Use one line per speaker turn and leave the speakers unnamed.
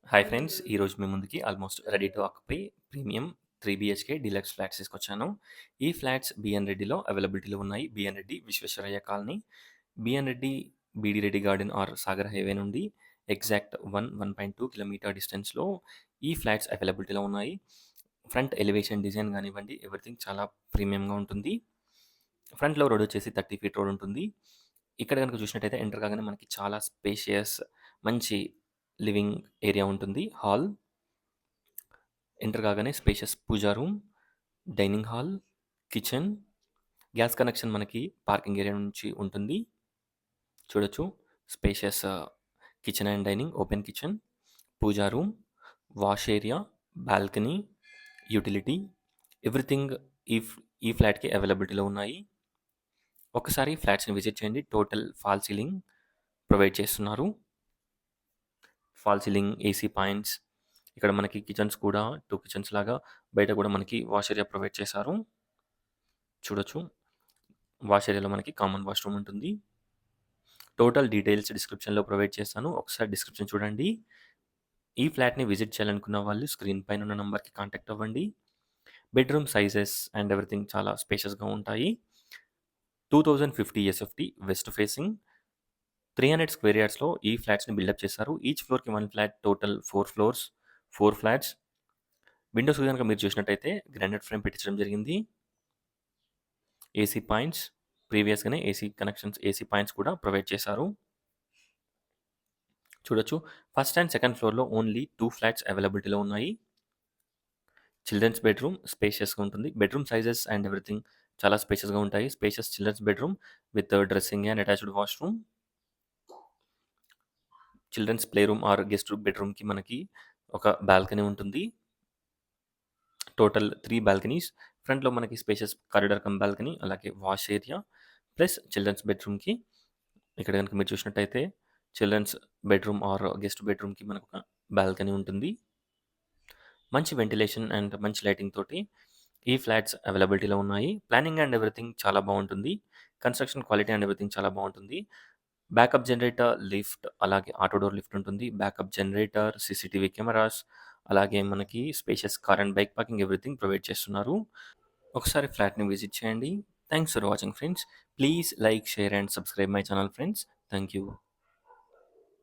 Hi friends! ఈరోజు మీ ముందుకి almost ready to occupy premium 3 BHK deluxe flats తీసుకొచ్చాను. ఈ ఫ్లాట్స్ బిఎన్ రెడ్డిలో అవైలబిలిటీలో ఉన్నాయి. BN Reddy Visvesvaraya colony, BN Reddy, BD Reddy garden or Sagar highway నుండి ఎగ్జాక్ట్ 1.2 కిలోమీటర్ డిస్టెన్స్‌లో ఈ ఫ్లాట్స్ అవైలబిలిటీలో ఉన్నాయి. ఫ్రంట్ ఎలివేషన్ డిజైన్ గానివ్వండి, ఎవ్రీథింగ్ చాలా ప్రీమియంగా ఉంటుంది. ఫ్రంట్‌లో రోడ్ వచ్చేసి 30 ఫీట్ రోడ్ ఉంటుంది. ఇక్కడ గనుక చూసినట్టయితే ఎంటర్ కాగానే మనకి చాలా స్పేషియస్ మంచి లివింగ్ ఏరియా ఉంటుంది. హాల్ ఎంటర్ కాగానే spacious pooja room, dining hall, kitchen, gas connection మనకి పార్కింగ్ ఏరియా నుంచి ఉంటుంది. చూడొచ్చు spacious kitchen and dining, open kitchen, pooja room, wash area, balcony, utility everything ఈ ఈ ఫ్లాట్‌కి అవైలబిలిటీలో ఉన్నాయి. ఒకసారి ఫ్లాట్స్‌ని విజిట్ చేయండి. టోటల్ ఫాల్ సీలింగ్ ప్రొవైడ్ చేస్తున్నారు. ఫాల్ సీలింగ్, ఏసీ పాయింట్స్, ఇక్కడ మనకి కిచెన్స్ కూడా 2 కిచెన్స్ లాగా బయట కూడా మనకి వాష్ ఏరియా ప్రొవైడ్ చేశారు. చూడొచ్చు. వాష్ ఏరియాలో మనకి కామన్ వాష్‌రూమ్ ఉంటుంది. టోటల్ డీటెయిల్స్ డిస్క్రిప్షన్‌లో ప్రొవైడ్ చేస్తాను. ఒకసారి డిస్క్రిప్షన్ చూడండి. ఈ ఫ్లాట్‌ని విజిట్ చేయాలనుకున్న వాళ్ళు స్క్రీన్ పైన ఉన్న నంబర్‌కి కాంటాక్ట్ అవ్వండి. బెడ్‌రూమ్ సైజెస్ అండ్ ఎవ్రీథింగ్ చాలా స్పేషియస్‌గా ఉంటాయి. 2050 ఎస్ఎఫ్టీ వెస్ట్ ఫేసింగ్ 300 స్క్వేర్ యార్డ్స్‌లో ఈ ఫ్లాట్స్‌ని బిల్డప్ చేశారు. ఈచ్ ఫ్లోర్‌కి 1 flat, total 4 floors, 4 flats. Windows గనుక మీరు చూసినట్టయితే గ్రానైట్ ఫ్రేమ్ పెట్టించడం జరిగింది. ఏసీ పాయింట్స్ ప్రీవియస్‌గానే ఏసీ కనెక్షన్స్, ఏసీ పాయింట్స్ కూడా ప్రొవైడ్ చేశారు. చూడొచ్చు. ఫస్ట్ అండ్ సెకండ్ ఫ్లోర్‌లో ఓన్లీ 2 ఫ్లాట్స్ అవైలబిలిటీలో ఉన్నాయి. చిల్డ్రన్స్ బెడ్‌రూమ్ స్పేషియస్‌గా ఉంటుంది. బెడ్‌రూమ్ సైజెస్ అండ్ ఎవ్రీథింగ్ చాలా స్పేషియస్‌గా ఉంటాయి. Spacious children's bedroom with dressing and attached washroom. Children's play room or guest బెడ్‌రూమ్‌కి మనకి ఒక బాల్కనీ ఉంటుంది. Total 3 balconies. ఫ్రంట్‌లో మనకి స్పేషియస్ కారిడార్ కమ్ బాల్కనీ, అలాగే వాష్ ఏరియా ప్లస్ చిల్డ్రన్స్ బెడ్‌రూమ్‌కి ఇక్కడ గనుక మీరు చూసినట్టయితే చిల్డ్రన్స్ బెడ్‌రూమ్ ఆర్ గెస్ట్ బెడ్‌రూమ్‌కి మనకొక బాల్కనీ ఉంటుంది. మంచి వెంటిలేషన్ అండ్ మంచి లైటింగ్ తోటి ఈ ఫ్లాట్స్ అవైలబిలిటీలో ఉన్నాయి. ప్లానింగ్ అండ్ ఎవ్రీథింగ్ చాలా బావుంటుంది. కన్‌స్ట్రక్షన్ క్వాలిటీ అండ్ ఎవ్రీథింగ్ చాలా బావుంటుంది. బ్యాకప్ జనరేటర్, లిఫ్ట్, అలాగే ఆటో డోర్ లిఫ్ట్ ఉంటుంది. బ్యాకప్ జనరేటర్, సీసీటీవీ కెమెరాస్, అలాగే మనకి spacious car and bike parking everything provide చేస్తున్నారు. ఒకసారి ఫ్లాట్‌ని విజిట్ చేయండి. Thanks for watching friends. Please like, share and subscribe my channel friends. Thank you.